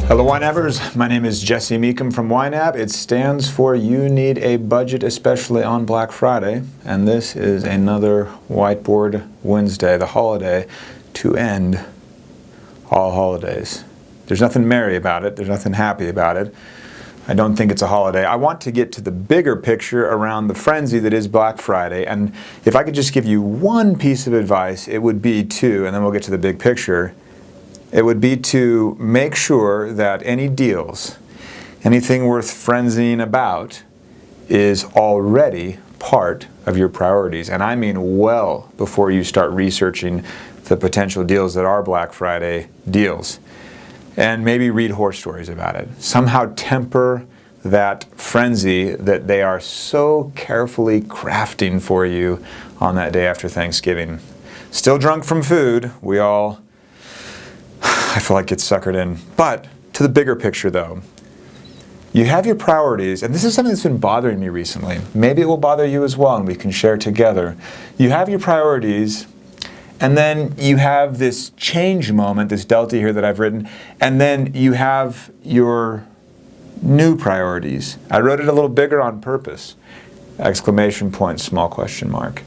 Hello YNABers, my name is Jesse Meekum from YNAB. It stands for You Need a Budget, especially on Black Friday. And this is another Whiteboard Wednesday, the holiday to end all holidays. There's nothing merry about it, there's nothing happy about it. I don't think it's a holiday. I want to get to the bigger picture around the frenzy that is Black Friday. And if I could just give you one piece of advice, it would be to, and then we'll get to the big picture, it would be to make sure that any deals, anything worth frenzying about, is already part of your priorities. And I mean well before you start researching the potential deals that are Black Friday deals. And maybe read horror stories about it. Somehow temper that frenzy that they are so carefully crafting for you on that day after Thanksgiving. Still drunk from food, we all, I feel like, get suckered in. But to the bigger picture though, you have your priorities, and this is something that's been bothering me recently. Maybe it will bother you as well and we can share together. You have your priorities, and then you have this change moment, this delta here that I've written, and then you have your new priorities. I wrote it a little bigger on purpose. Exclamation point, small question mark.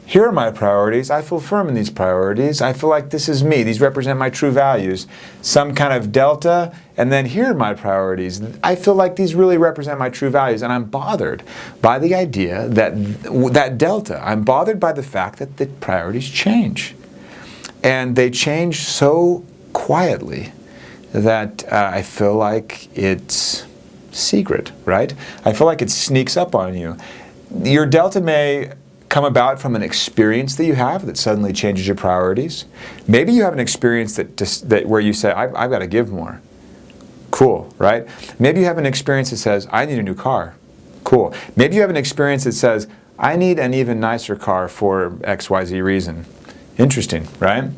Here are my priorities. I feel firm in these priorities. I feel like this is me. These represent my true values. Some kind of delta, and then here are my priorities. I feel like these really represent my true values, and I'm bothered by the idea that delta. I'm bothered by the fact that the priorities change. And they change so quietly that I feel like it's secret, right? I feel like it sneaks up on you. Your delta may come about from an experience that you have that suddenly changes your priorities. Maybe you have an experience that where you say, I've got to give more. Cool, right? Maybe you have an experience that says, I need a new car. Cool. Maybe you have an experience that says, I need an even nicer car for XYZ reason. Interesting, right?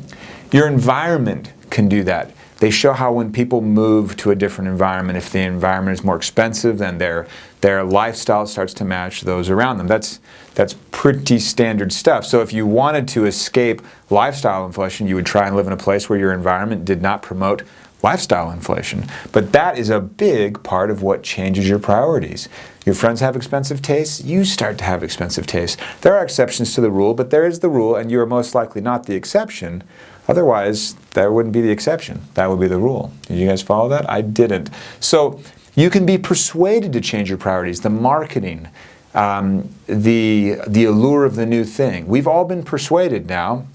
Your environment can do that. They show how when people move to a different environment, if the environment is more expensive, then their lifestyle starts to match those around them. That's pretty standard stuff. So if you wanted to escape lifestyle inflation, you would try and live in a place where your environment did not promote lifestyle inflation. But that is a big part of what changes your priorities. Your friends have expensive tastes, you start to have expensive tastes. There are exceptions to the rule, but there is the rule, and you are most likely not the exception. Otherwise, that wouldn't be the exception. That would be the rule. Did you guys follow that? I didn't. So you can be persuaded to change your priorities. The marketing, the allure of the new thing. We've all been persuaded now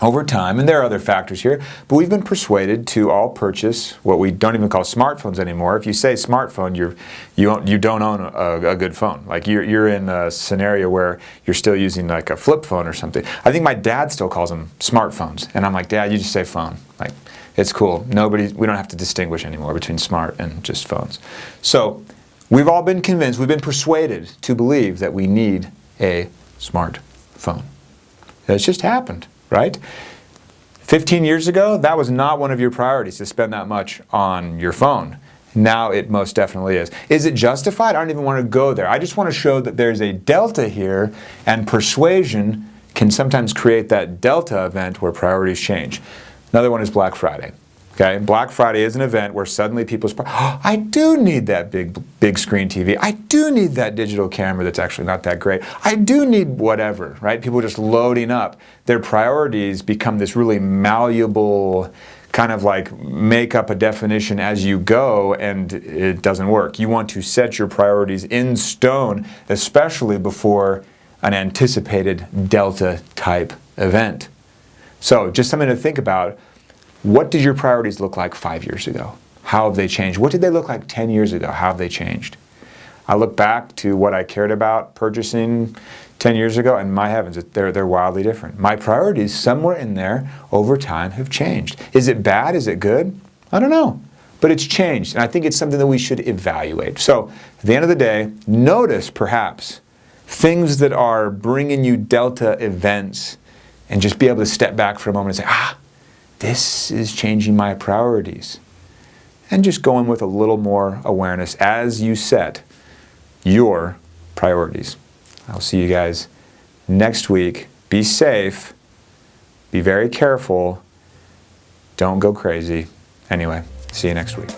over time, and there are other factors here, but we've been persuaded to all purchase what we don't even call smartphones anymore. If you say smartphone, you don't own a good phone. Like you're in a scenario where you're still using like a flip phone or something. I think my dad still calls them smartphones, and I'm like, Dad, you just say phone. Like, it's cool. We don't have to distinguish anymore between smart and just phones. So we've all been convinced, we've been persuaded to believe that we need a smartphone. It's just happened. Right? 15 years ago, that was not one of your priorities to spend that much on your phone. Now it most definitely is. Is it justified? I don't even want to go there. I just want to show that there's a delta here, and persuasion can sometimes create that delta event where priorities change. Another one is Black Friday. Okay? Black Friday is an event where suddenly people's I do need that big screen TV. I do need that digital camera that's actually not that great. I do need whatever, right? People just loading up. Their priorities become this really malleable kind of like make up a definition as you go, and it doesn't work. You want to set your priorities in stone, especially before an anticipated delta type event. So just something to think about. What did your priorities look like 5 years ago? How have they changed? What did they look like 10 years ago? How have they changed? I look back to what I cared about purchasing 10 years ago, and my heavens, they're wildly different. My priorities somewhere in there over time have changed. Is it bad? Is it good? I don't know. But it's changed, and I think it's something that we should evaluate. So at the end of the day, notice perhaps things that are bringing you delta events, and just be able to step back for a moment and say, this is changing my priorities. And just go in with a little more awareness as you set your priorities. I'll see you guys next week. Be safe. Be very careful. Don't go crazy. Anyway, See you next week.